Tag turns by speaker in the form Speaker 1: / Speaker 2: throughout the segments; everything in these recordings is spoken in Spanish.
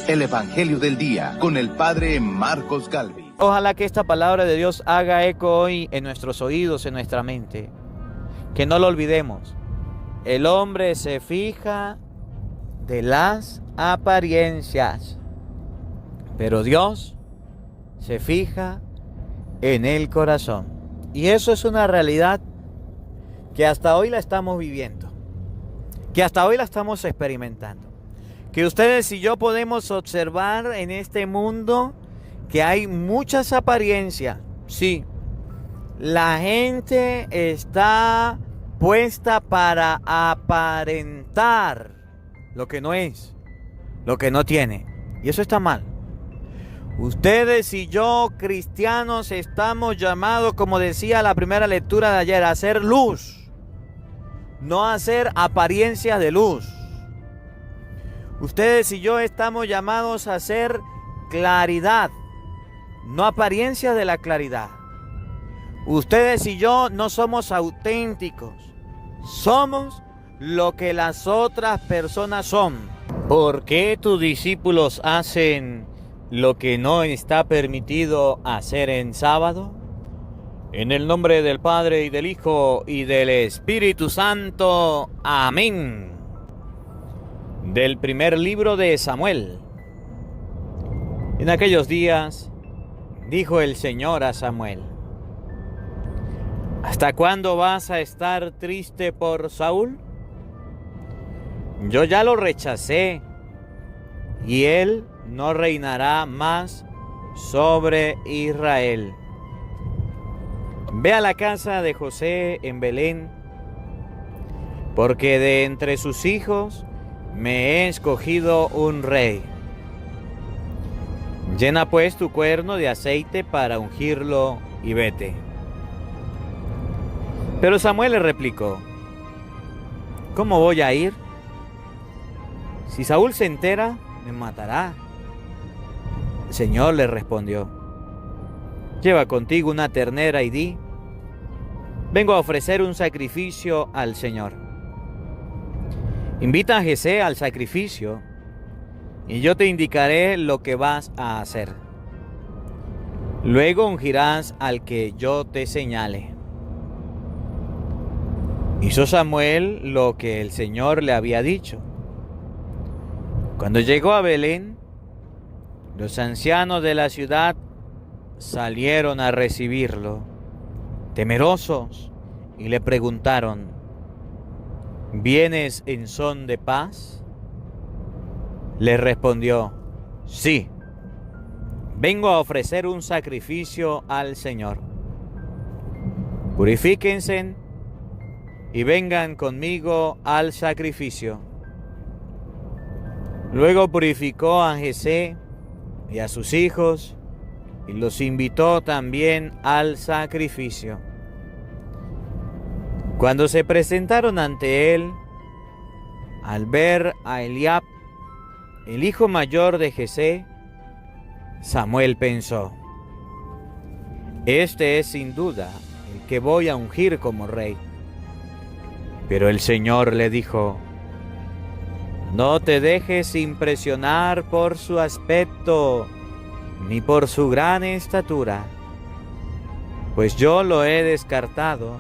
Speaker 1: el Evangelio del Día con el Padre Marcos Galvis.
Speaker 2: Ojalá que esta palabra de Dios haga eco hoy en nuestros oídos, en nuestra mente. Que no lo olvidemos. El hombre se fija de las apariencias, pero Dios se fija en el corazón. Y eso es una realidad que hasta hoy la estamos viviendo, que hasta hoy la estamos experimentando. Que ustedes y yo podemos observar en este mundo que hay muchas apariencias. Sí, la gente está puesta para aparentar lo que no es, lo que no tiene. Y eso está mal. Ustedes y yo, cristianos, estamos llamados, como decía la primera lectura de ayer, a hacer luz, no a hacer apariencias de luz. Ustedes y yo estamos llamados a hacer claridad, no apariencias de la claridad. Ustedes y yo no somos auténticos, somos lo que las otras personas son. ¿Por qué tus discípulos hacen lo que no está permitido hacer en sábado? En el nombre del Padre y del Hijo y del Espíritu Santo. Amén. Del primer libro de Samuel. En aquellos días dijo el Señor a Samuel: ¿hasta cuándo vas a estar triste por Saúl? Yo ya lo rechacé y él no reinará más sobre Israel. Ve a la casa de José en Belén, porque de entre sus hijos me he escogido un rey. Llena pues tu cuerno de aceite para ungirlo y vete. Pero Samuel le replicó: ¿cómo voy a ir? Si Saúl se entera, me matará. El Señor le respondió: lleva contigo una ternera y di: vengo a ofrecer un sacrificio al Señor. Invita a Jesé al sacrificio y yo te indicaré lo que vas a hacer. Luego ungirás al que yo te señale. Hizo Samuel lo que el Señor le había dicho. Cuando llegó a Belén, los ancianos de la ciudad salieron a recibirlo, temerosos, y le preguntaron: ¿vienes en son de paz? Le respondió: sí, vengo a ofrecer un sacrificio al Señor. Purifíquense y vengan conmigo al sacrificio. Luego purificó a Jesé y a sus hijos y los invitó también al sacrificio. Cuando se presentaron ante él, al ver a Eliab, el hijo mayor de Jesé, Samuel pensó: este es sin duda el que voy a ungir como rey. Pero el Señor le dijo: no te dejes impresionar por su aspecto, ni por su gran estatura, pues yo lo he descartado,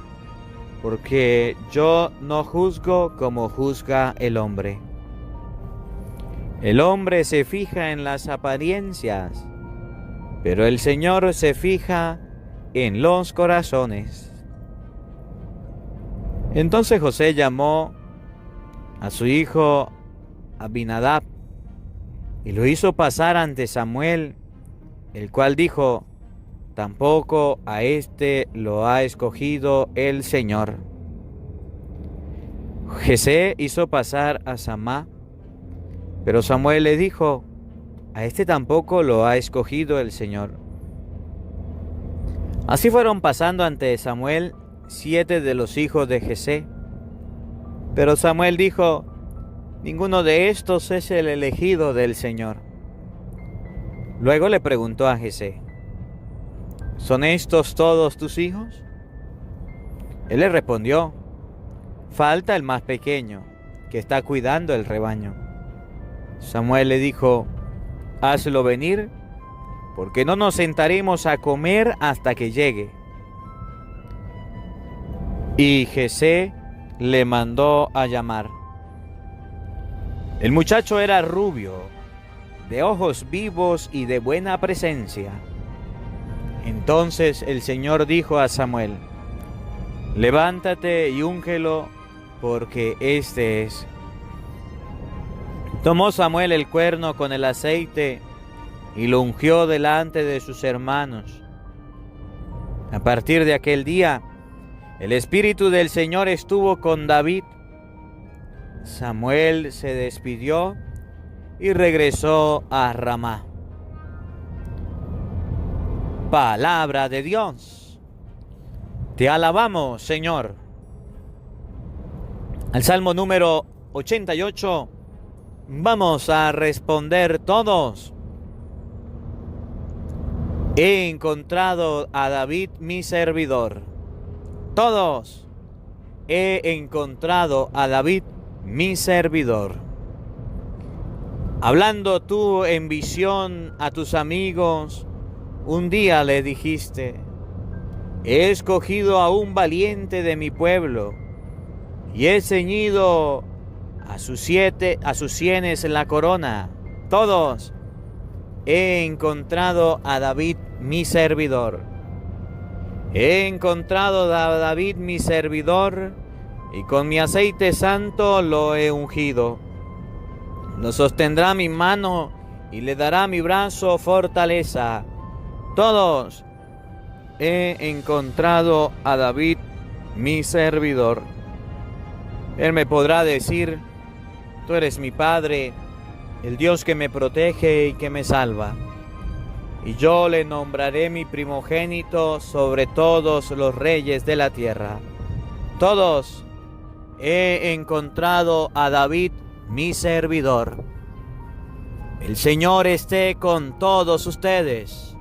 Speaker 2: porque yo no juzgo como juzga el hombre. El hombre se fija en las apariencias, pero el Señor se fija en los corazones. Entonces José llamó a su hijo Abinadab y lo hizo pasar ante Samuel, el cual dijo: tampoco a este lo ha escogido el Señor. Jesé hizo pasar a Samá, pero Samuel le dijo: a este tampoco lo ha escogido el Señor. Así fueron pasando ante Samuel 7 de los hijos de Jesé. Pero Samuel dijo: ninguno de estos es el elegido del Señor. Luego le preguntó a Jesé: ¿son estos todos tus hijos? Él le respondió: falta el más pequeño, que está cuidando el rebaño. Samuel le dijo: hazlo venir, porque no nos sentaremos a comer hasta que llegue. Y Jesé le mandó a llamar. El muchacho era rubio, de ojos vivos y de buena presencia. Entonces el Señor dijo a Samuel: levántate y úngelo, porque este es. Tomó Samuel el cuerno con el aceite y lo ungió delante de sus hermanos. A partir de aquel día, el Espíritu del Señor estuvo con David. Samuel se despidió y regresó a Ramá. Palabra de Dios. Te alabamos, Señor. Al Salmo número 88 vamos a responder todos. He encontrado a David mi servidor. Todos. He encontrado a David mi servidor. Hablando tú en visión a tus amigos, un día le dijiste: he escogido a un valiente de mi pueblo y he ceñido a sus sienes la corona. Todos. He encontrado a David mi servidor. He encontrado a David mi servidor, y con mi aceite santo lo he ungido. Lo sostendrá mi mano y le dará mi brazo fortaleza. Todos. He encontrado a David mi servidor. Él me podrá decir: tú eres mi Padre, el Dios que me protege y que me salva. Y yo le nombraré mi primogénito sobre todos los reyes de la tierra. Todos. He encontrado a David mi servidor. El Señor esté con todos ustedes.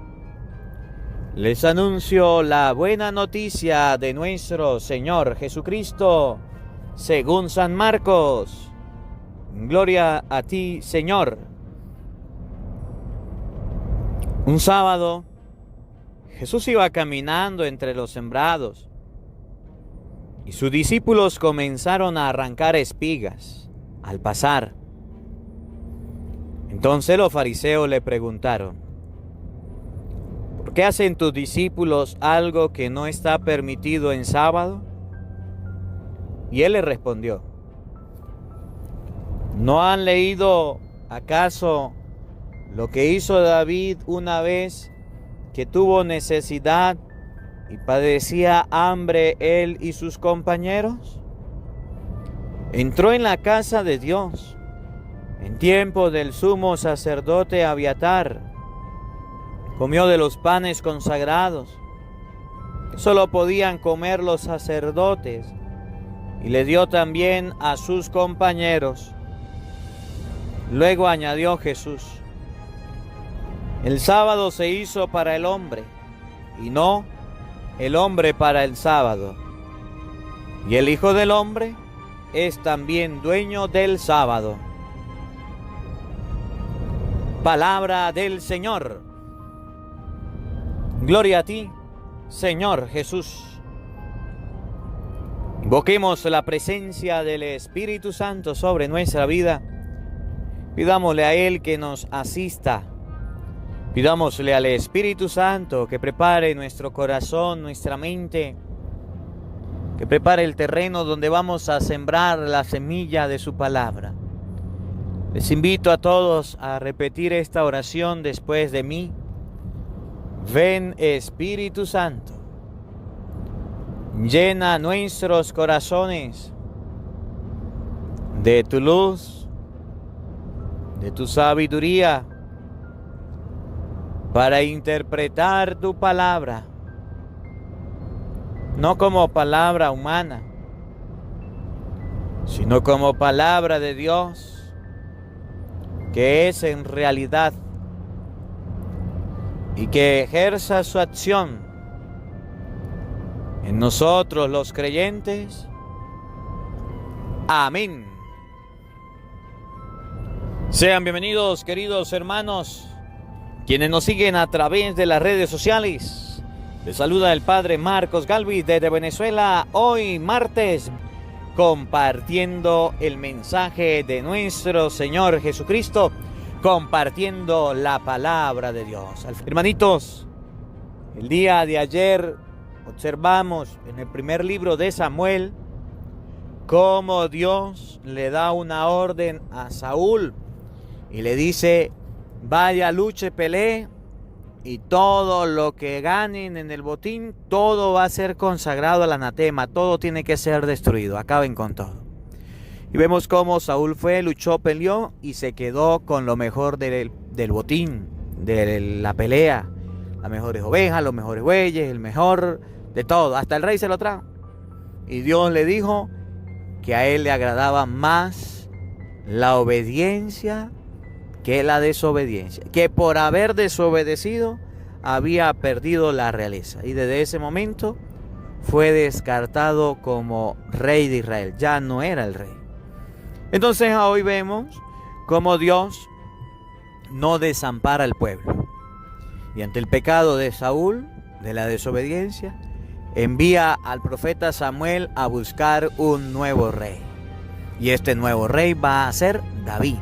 Speaker 2: Les anuncio la buena noticia de nuestro Señor Jesucristo, según San Marcos. Gloria a ti, Señor. Un sábado, Jesús iba caminando entre los sembrados y sus discípulos comenzaron a arrancar espigas al pasar. Entonces los fariseos le preguntaron: ¿por qué hacen tus discípulos algo que no está permitido en sábado? Y él le respondió: ¿no han leído acaso lo que hizo David una vez que tuvo necesidad y padecía hambre él y sus compañeros? Entró en la casa de Dios en tiempo del sumo sacerdote Abiatar. Comió de los panes consagrados que solo podían comer los sacerdotes, y le dio también a sus compañeros. Luego añadió Jesús: el sábado se hizo para el hombre, y no el hombre para el sábado. Y el Hijo del Hombre es también dueño del sábado. Palabra del Señor. Gloria a ti, Señor Jesús. Invoquemos la presencia del Espíritu Santo sobre nuestra vida. Pidámosle a Él que nos asista. Pidámosle al Espíritu Santo que prepare nuestro corazón, nuestra mente, que prepare el terreno donde vamos a sembrar la semilla de su palabra. Les invito a todos a repetir esta oración después de mí. Ven, Espíritu Santo, llena nuestros corazones de tu luz, de tu sabiduría, para interpretar tu palabra, no como palabra humana, sino como palabra de Dios, que es en realidad, y que ejerza su acción en nosotros los creyentes. Amén. Sean bienvenidos, queridos hermanos, quienes nos siguen a través de las redes sociales. Les saluda el Padre Marcos Galvis desde Venezuela, hoy martes, compartiendo el mensaje de nuestro Señor Jesucristo, compartiendo la palabra de Dios. Hermanitos, el día de ayer observamos en el primer libro de Samuel cómo Dios le da una orden a Saúl y le dice: vaya, luche, pelee, y todo lo que ganen en el botín, todo va a ser consagrado al anatema, todo tiene que ser destruido, acaben con todo. Y vemos cómo Saúl fue, luchó, peleó y se quedó con lo mejor del botín, de la pelea, las mejores ovejas, los mejores bueyes, el mejor de todo, hasta el rey se lo trajo. Y Dios le dijo que a él le agradaba más la obediencia que la desobediencia, que por haber desobedecido había perdido la realeza, y desde ese momento fue descartado como rey de Israel, ya no era el rey. Entonces hoy vemos cómo Dios no desampara al pueblo, y ante el pecado de Saúl, de la desobediencia, envía al profeta Samuel a buscar un nuevo rey, y este nuevo rey va a ser David.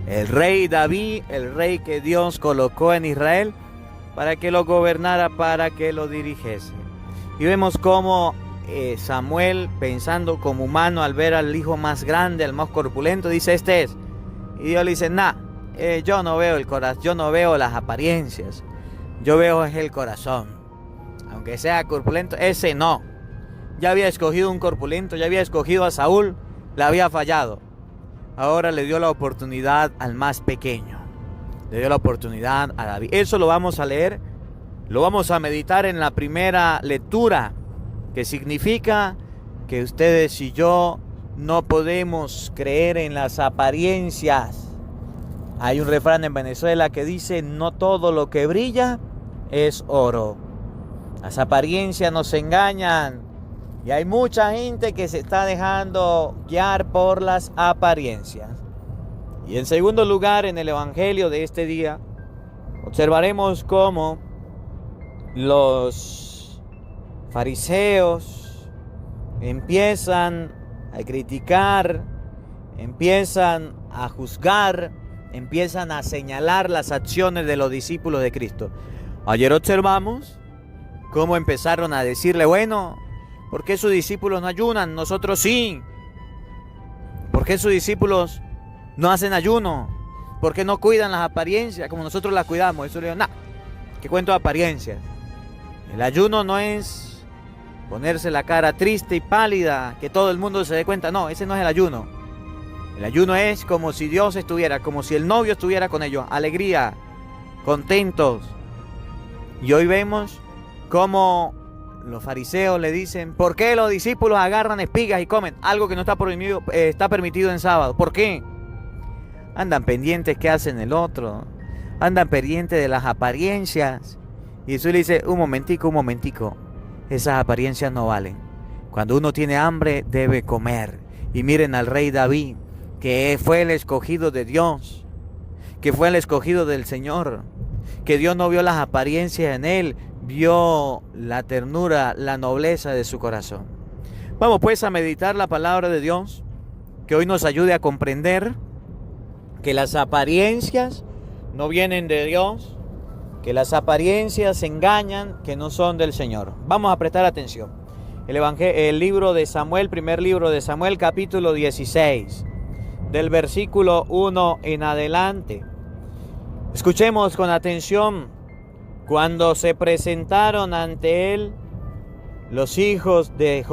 Speaker 2: El rey David, el rey que Dios colocó en Israel para que lo gobernara, para que lo dirigiese. Y vemos cómo Samuel, pensando como humano, al ver al hijo más grande, al más corpulento, dice: este es. Y Dios le dice: yo no veo el corazón, yo no veo las apariencias, yo veo es el corazón. Aunque sea corpulento, ese no. Ya había escogido un corpulento, ya había escogido a Saúl, le había fallado. Ahora le dio la oportunidad al más pequeño. Le dio la oportunidad a David. Eso lo vamos a leer, lo vamos a meditar en la primera lectura, que significa que ustedes y yo no podemos creer en las apariencias. Hay un refrán en Venezuela que dice: no todo lo que brilla es oro. Las apariencias nos engañan. Y hay mucha gente que se está dejando guiar por las apariencias. Y en segundo lugar, en el evangelio de este día, observaremos cómo los fariseos empiezan a criticar, empiezan a juzgar, empiezan a señalar las acciones de los discípulos de Cristo. Ayer observamos cómo empezaron a decirle: bueno, ¿por qué sus discípulos no ayunan? Nosotros sí. ¿Por qué sus discípulos no hacen ayuno? ¿Por qué no cuidan las apariencias como nosotros las cuidamos? Eso le digo: ¿qué cuento de apariencias? El ayuno no es ponerse la cara triste y pálida, que todo el mundo se dé cuenta. No, ese no es el ayuno. El ayuno es como si Dios estuviera, como si el novio estuviera con ellos. Alegría, contentos. Y hoy vemos cómo los fariseos le dicen: ¿por qué los discípulos agarran espigas y comen algo que no está permitido en sábado? ¿Por qué? Andan pendientes qué hacen el otro, andan pendientes de las apariencias. Y Jesús le dice: un momentico, esas apariencias no valen. Cuando uno tiene hambre debe comer. Y miren al rey David, que fue el escogido de Dios, que fue el escogido del Señor, que Dios no vio las apariencias en él, vio la ternura, la nobleza de su corazón. Vamos pues a meditar la palabra de Dios, que hoy nos ayude a comprender que las apariencias no vienen de Dios, que las apariencias engañan, que no son del Señor. Vamos a prestar atención. El libro de Samuel, primer libro de Samuel, capítulo 16, del versículo 1 en adelante. Escuchemos con atención. Cuando se presentaron ante él los hijos de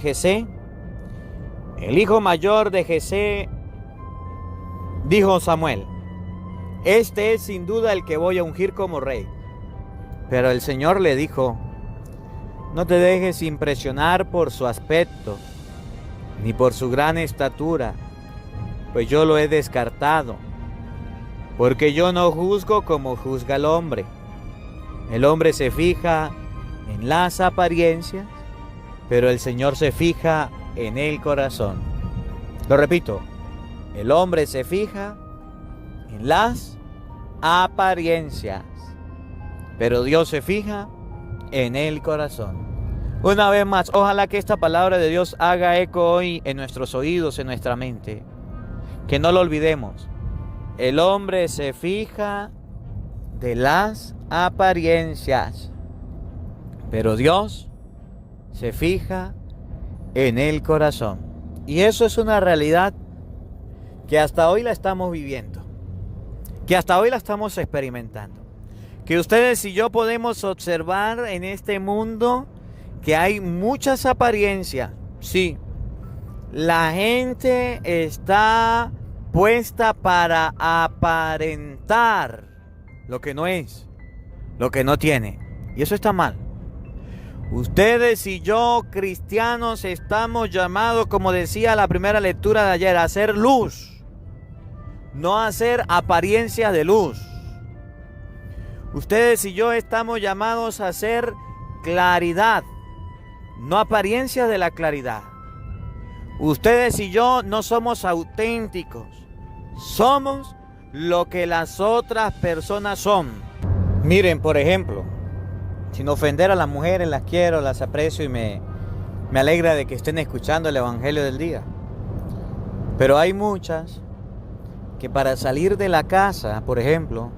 Speaker 2: Jesé, el hijo mayor de Jesé, dijo Samuel: este es sin duda el que voy a ungir como rey. Pero el Señor le dijo: no te dejes impresionar por su aspecto, ni por su gran estatura, pues yo lo he descartado, porque yo no juzgo como juzga el hombre. El hombre se fija en las apariencias, pero el Señor se fija en el corazón. Lo repito, el hombre se fija en las apariencias, pero Dios se fija en el corazón. Una vez más, ojalá que esta palabra de Dios haga eco hoy en nuestros oídos, en nuestra mente. Que no lo olvidemos. El hombre se fija de las apariencias, pero Dios se fija en el corazón. Y eso es una realidad que hasta hoy la estamos viviendo, que hasta hoy la estamos experimentando. Que ustedes y yo podemos observar en este mundo que hay muchas apariencias. Sí, la gente está puesta para aparentar lo que no es, lo que no tiene. Y eso está mal. Ustedes y yo, cristianos, estamos llamados, como decía la primera lectura de ayer, a hacer luz, no a hacer apariencias de luz. Ustedes y yo estamos llamados a hacer claridad, no apariencias de la claridad. Ustedes y yo no somos auténticos, somos lo que las otras personas son. Miren, por ejemplo, sin ofender a las mujeres, las quiero, las aprecio y me alegra de que estén escuchando el Evangelio del día. Pero hay muchas que para salir de la casa, por ejemplo,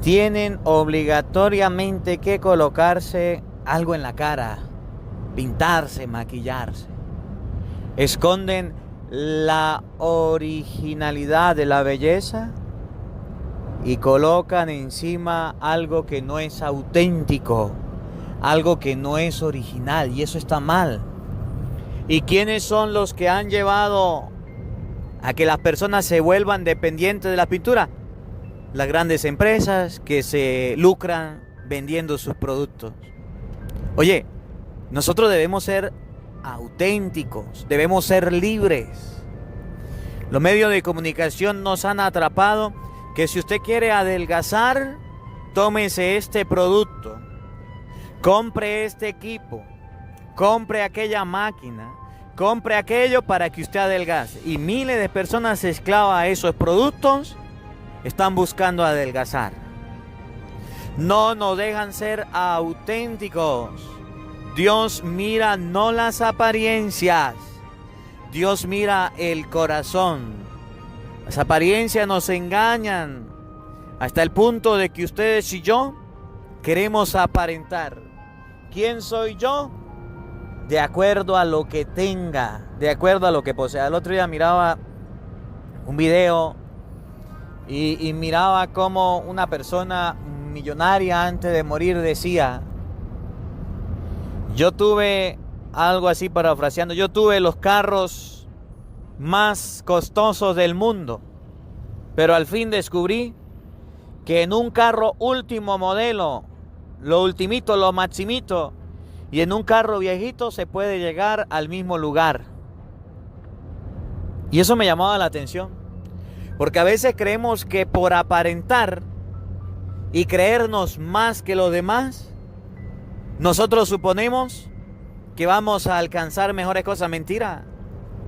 Speaker 2: tienen obligatoriamente que colocarse algo en la cara, pintarse, maquillarse. Esconden la originalidad de la belleza y colocan encima algo que no es auténtico, algo que no es original, y eso está mal. ¿Y quiénes son los que han llevado a que las personas se vuelvan dependientes de la pintura? Las grandes empresas que se lucran vendiendo sus productos. Oye, nosotros debemos ser auténticos, debemos ser libres. Los medios de comunicación nos han atrapado que si usted quiere adelgazar, tómese este producto, compre este equipo, compre aquella máquina, compre aquello para que usted adelgace. Y miles de personas esclavas a esos productos están buscando adelgazar. No nos dejan ser auténticos. Dios mira no las apariencias, Dios mira el corazón. Las apariencias nos engañan hasta el punto de que ustedes y yo queremos aparentar. ¿Quién soy yo? De acuerdo a lo que tenga, de acuerdo a lo que posea. El otro día miraba un video y miraba cómo una persona millonaria antes de morir decía: yo tuve algo así, parafraseando, yo tuve los carros más costosos del mundo, pero al fin descubrí que en un carro último modelo, lo ultimito, lo maximito, y en un carro viejito se puede llegar al mismo lugar. Y eso me llamaba la atención, porque a veces creemos que por aparentar y creernos más que los demás, nosotros suponemos que vamos a alcanzar mejores cosas. Mentira,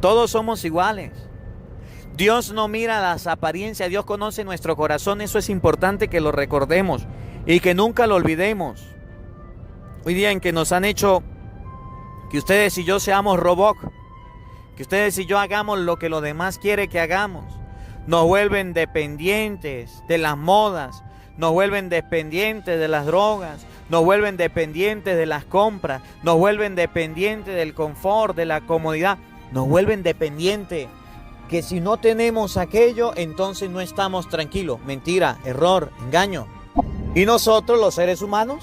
Speaker 2: todos somos iguales. Dios no mira las apariencias, Dios conoce nuestro corazón. Eso es importante que lo recordemos y que nunca lo olvidemos. Hoy día en que nos han hecho que ustedes y yo seamos robots, que ustedes y yo hagamos lo que los demás quieren que hagamos, nos vuelven dependientes de las modas, nos vuelven dependientes de las drogas, nos vuelven dependientes de las compras, nos vuelven dependientes del confort, de la comodidad, nos vuelven dependientes que si no tenemos aquello, entonces no estamos tranquilos. Mentira, error, engaño. Y nosotros, los seres humanos,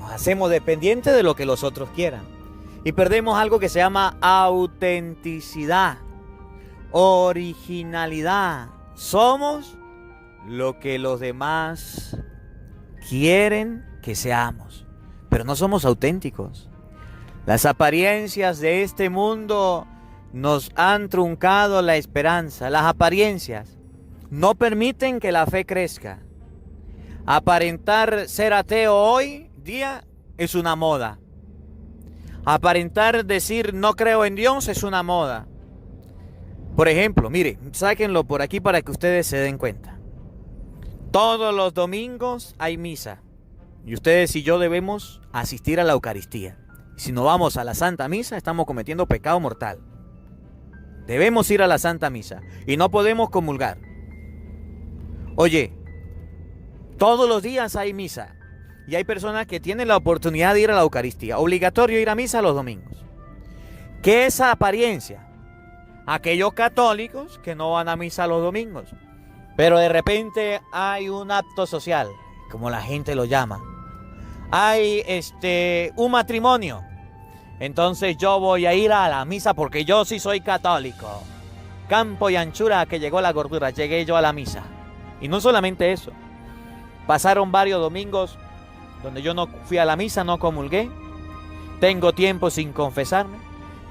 Speaker 2: nos hacemos dependientes de lo que los otros quieran. Y perdemos algo que se llama autenticidad, originalidad. Somos lo que los demás quieren que seamos, pero no somos auténticos. Las apariencias de este mundo nos han truncado la esperanza. Las apariencias no permiten que la fe crezca. Aparentar ser ateo hoy día es una moda. Aparentar decir no creo en Dios es una moda. Por ejemplo, mire, sáquenlo por aquí para que ustedes se den cuenta. Todos los domingos hay misa. Y ustedes y yo debemos asistir a la Eucaristía. Si no vamos a la Santa Misa, estamos cometiendo pecado mortal. Debemos ir a la Santa Misa. Y no podemos comulgar. Oye, todos los días hay misa. Y hay personas que tienen la oportunidad de ir a la Eucaristía. Obligatorio ir a misa los domingos. ¿Qué es apariencia? Aquellos católicos que no van a misa los domingos. Pero de repente hay un acto social, como la gente lo llama. Hay un matrimonio. Entonces yo voy a ir a la misa porque yo sí soy católico. Campo y anchura que llegó la gordura, llegué yo a la misa. Y no solamente eso. Pasaron varios domingos donde yo no fui a la misa, no comulgué. Tengo tiempo sin confesarme.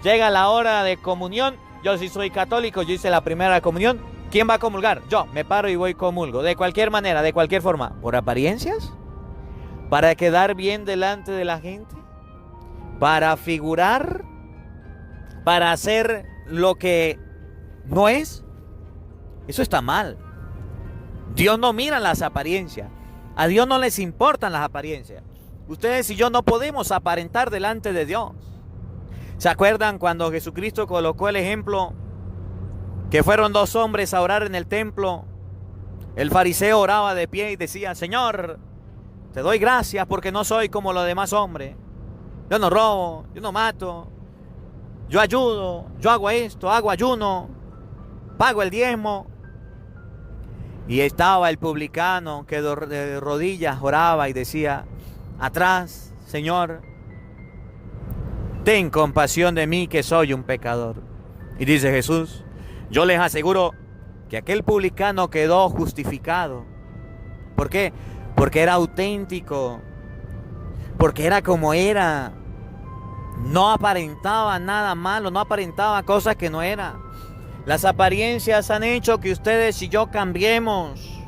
Speaker 2: Llega la hora de comunión. Yo sí soy católico, yo hice la primera comunión. ¿Quién va a comulgar? Yo, me paro y voy y comulgo. De cualquier manera, de cualquier forma. ¿Por apariencias? ¿Para quedar bien delante de la gente? ¿Para figurar? ¿Para hacer lo que no es? Eso está mal. Dios no mira las apariencias. A Dios no les importan las apariencias. Ustedes y yo no podemos aparentar delante de Dios. ¿Se acuerdan cuando Jesucristo colocó el ejemplo que fueron dos hombres a orar en el templo? El fariseo oraba de pie y decía: Señor, te doy gracias porque no soy como los demás hombres. Yo no robo, yo no mato, yo ayudo, yo hago esto, hago ayuno, pago el diezmo. Y estaba el publicano que de rodillas oraba y decía: atrás, Señor, ten compasión de mí que soy un pecador. Y dice Jesús: yo les aseguro que aquel publicano quedó justificado. ¿Por qué? Porque era auténtico, porque era como era. No aparentaba nada malo, no aparentaba cosas que no era. Las apariencias han hecho que ustedes y yo cambiemos.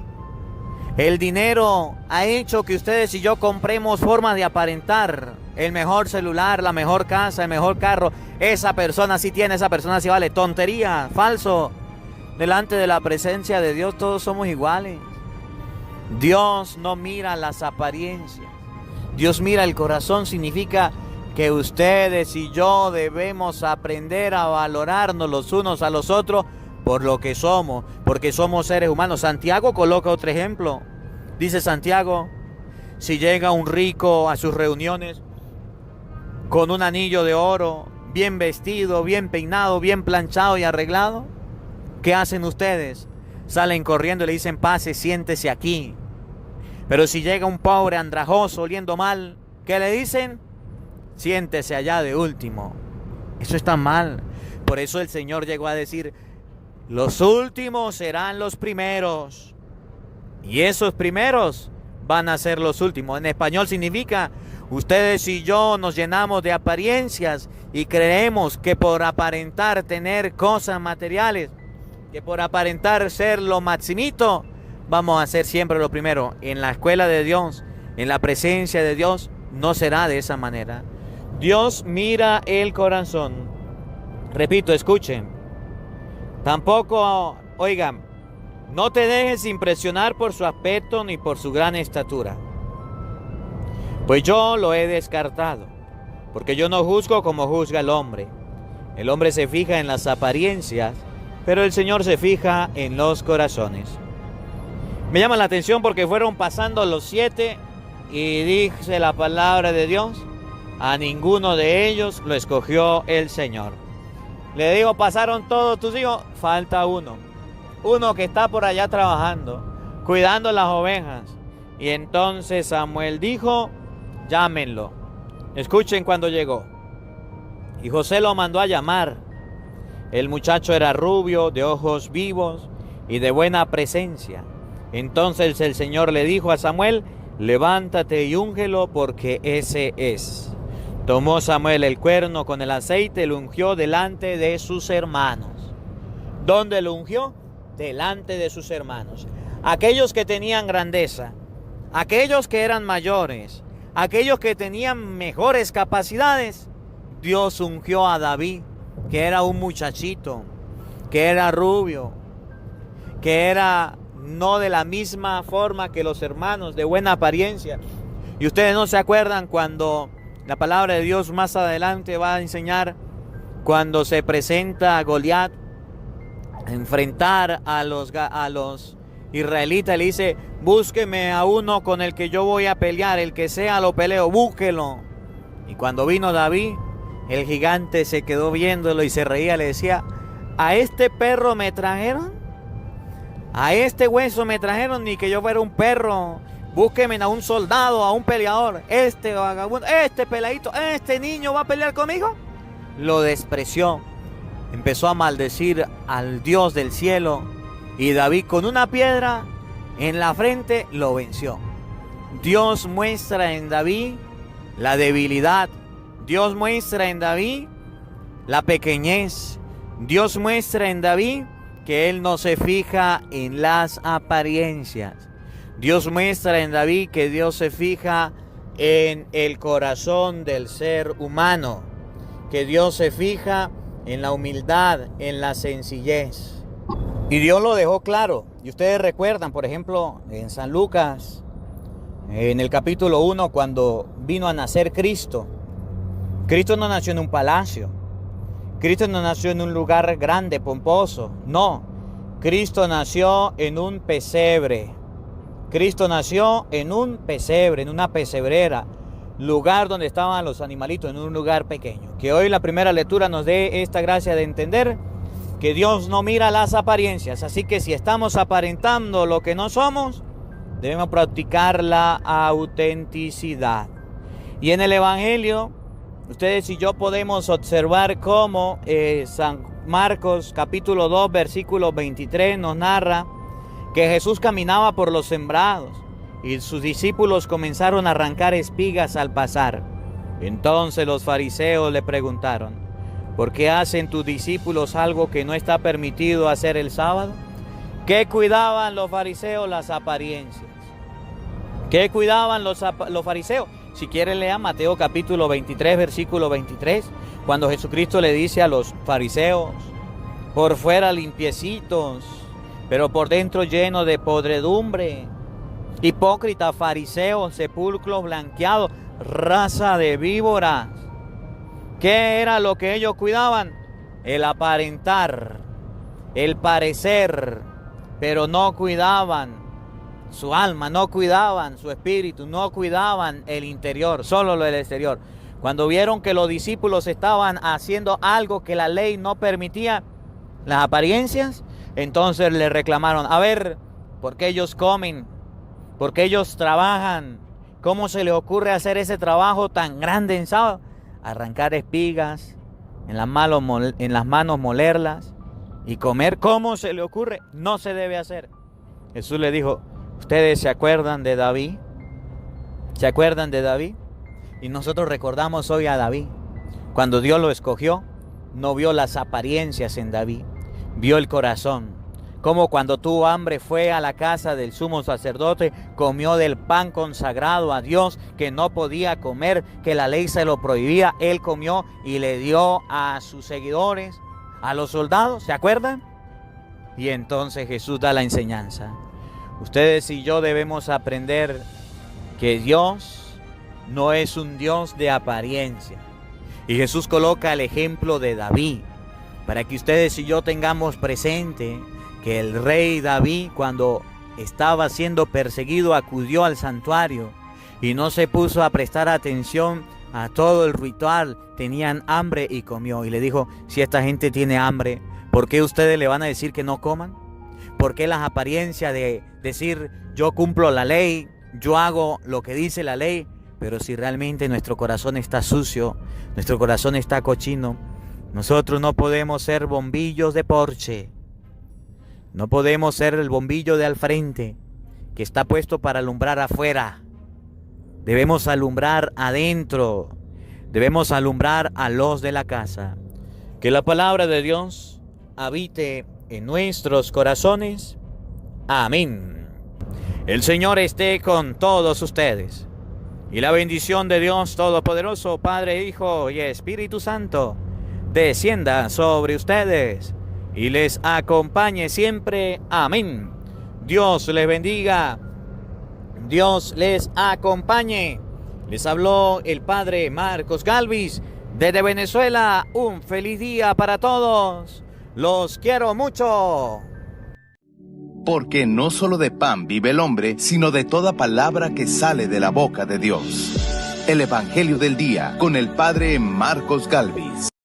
Speaker 2: El dinero ha hecho que ustedes y yo compremos formas de aparentar. El mejor celular, la mejor casa, el mejor carro. Esa persona sí tiene, esa persona sí vale. Tontería, falso. Delante de la presencia de Dios todos somos iguales. Dios no mira las apariencias. Dios mira el corazón. Significa que ustedes y yo debemos aprender a valorarnos los unos a los otros por lo que somos, porque somos seres humanos. Santiago coloca otro ejemplo. Dice Santiago: si llega un rico a sus reuniones con un anillo de oro, bien vestido, bien peinado, bien planchado y arreglado, ¿qué hacen ustedes? Salen corriendo y le dicen: pase, siéntese aquí. Pero si llega un pobre andrajoso oliendo mal, ¿qué le dicen? Siéntese allá de último. Eso está mal. Por eso el Señor llegó a decir: los últimos serán los primeros, y esos primeros van a ser los últimos. En español significa: ustedes y yo nos llenamos de apariencias y creemos que por aparentar tener cosas materiales, que por aparentar ser lo maximito, vamos a ser siempre lo primero. En la escuela de Dios, en la presencia de Dios, no será de esa manera. Dios mira el corazón. Repito, escuchen. Tampoco, oigan, no te dejes impresionar por su aspecto ni por su gran estatura, pues yo lo he descartado, porque yo no juzgo como juzga el hombre. El hombre se fija en las apariencias, pero el Señor se fija en los corazones. Me llama la atención porque fueron pasando los 7 y dice la palabra de Dios: a ninguno de ellos lo escogió el Señor. Le digo: pasaron todos tus hijos, falta uno que está por allá trabajando, cuidando las ovejas. Y entonces Samuel dijo: llámenlo. Escuchen cuando llegó. Y José lo mandó a llamar. El muchacho era rubio, de ojos vivos y de buena presencia. Entonces el Señor le dijo a Samuel: levántate y úngelo, porque ese es. Tomó Samuel el cuerno con el aceite y lo ungió delante de sus hermanos. ¿Dónde lo ungió? Delante de sus hermanos. Aquellos que tenían grandeza, aquellos que eran mayores, aquellos que tenían mejores capacidades, Dios ungió a David, que era un muchachito, que era rubio, que era no de la misma forma que los hermanos, de buena apariencia. Y ustedes no se acuerdan cuando la palabra de Dios más adelante va a enseñar, cuando se presenta a Goliat a enfrentar a los israelitas, le dice: búsqueme a uno con el que yo voy a pelear, el que sea lo peleo, búsquelo. Y cuando vino David, el gigante se quedó viéndolo y se reía, le decía: ¿a este perro me trajeron? ¿A este hueso me trajeron? Ni que yo fuera un perro. Búsquenme a un soldado, a un peleador. Este vagabundo, este peladito, este niño va a pelear conmigo. Lo despreció. Empezó a maldecir al Dios del cielo. Y David, con una piedra en la frente, lo venció. Dios muestra en David la debilidad. Dios muestra en David la pequeñez. Dios muestra en David que él no se fija en las apariencias. Dios muestra en David que Dios se fija en el corazón del ser humano, que Dios se fija en la humildad, en la sencillez. Y Dios lo dejó claro. Y ustedes recuerdan, por ejemplo, en San Lucas, en el capítulo 1, cuando vino a nacer Cristo. Cristo no nació en un palacio. Cristo no nació en un lugar grande, pomposo. No, Cristo nació en un pesebre. Cristo nació en un pesebre, en una pesebrera, lugar donde estaban los animalitos, en un lugar pequeño. Que hoy la primera lectura nos dé esta gracia de entender que Dios no mira las apariencias. Así que si estamos aparentando lo que no somos, debemos practicar la autenticidad. Y en el Evangelio, ustedes y yo podemos observar cómo San Marcos capítulo 2 versículo 23 nos narra que Jesús caminaba por los sembrados y sus discípulos comenzaron a arrancar espigas al pasar. Entonces los fariseos le preguntaron: ¿por qué hacen tus discípulos algo que no está permitido hacer el sábado? ¿Qué cuidaban los fariseos? Las apariencias. ¿Qué cuidaban los fariseos? Si quieren, lean Mateo capítulo 23, versículo 23, cuando Jesucristo le dice a los fariseos: por fuera limpiecitos, pero por dentro lleno de podredumbre. Hipócritas, fariseos, sepulcros blanqueados, raza de víboras. ¿Qué era lo que ellos cuidaban? El aparentar, el parecer, pero no cuidaban su alma, no cuidaban su espíritu, no cuidaban el interior, solo lo del exterior. Cuando vieron que los discípulos estaban haciendo algo que la ley no permitía, las apariencias, entonces le reclamaron: a ver, ¿por qué ellos comen? ¿Por qué ellos trabajan? ¿Cómo se les ocurre hacer ese trabajo tan grande en sábado? Arrancar espigas, en las manos molerlas y comer. ¿Cómo se le ocurre? No se debe hacer. Jesús le dijo: ¿ustedes se acuerdan de David? ¿Se acuerdan de David? Y nosotros recordamos hoy a David. Cuando Dios lo escogió, no vio las apariencias en David, vio el corazón. Como cuando tuvo hambre fue a la casa del sumo sacerdote, comió del pan consagrado a Dios que no podía comer, que la ley se lo prohibía. Él comió y le dio a sus seguidores, a los soldados, ¿se acuerdan? Y entonces Jesús da la enseñanza. Ustedes y yo debemos aprender que Dios no es un Dios de apariencia. Y Jesús coloca el ejemplo de David, para que ustedes y yo tengamos presente que el rey David, cuando estaba siendo perseguido, acudió al santuario y no se puso a prestar atención a todo el ritual. Tenían hambre y comió. Y le dijo: si esta gente tiene hambre, ¿por qué ustedes le van a decir que no coman? ¿Por qué las apariencias de decir yo cumplo la ley, yo hago lo que dice la ley? Pero si realmente nuestro corazón está sucio, nuestro corazón está cochino, nosotros no podemos ser bombillos de porche. No podemos ser el bombillo de al frente, que está puesto para alumbrar afuera. Debemos alumbrar adentro. Debemos alumbrar a los de la casa. Que la palabra de Dios habite en nuestros corazones. Amén. El Señor esté con todos ustedes. Y la bendición de Dios Todopoderoso, Padre, Hijo y Espíritu Santo, descienda sobre ustedes y les acompañe siempre. Amén. Dios les bendiga. Dios les acompañe. Les habló el padre Marcos Galvis desde Venezuela. Un feliz día para todos. Los quiero mucho.
Speaker 1: Porque no solo de pan vive el hombre, sino de toda palabra que sale de la boca de Dios. El Evangelio del Día con el padre Marcos Galvis.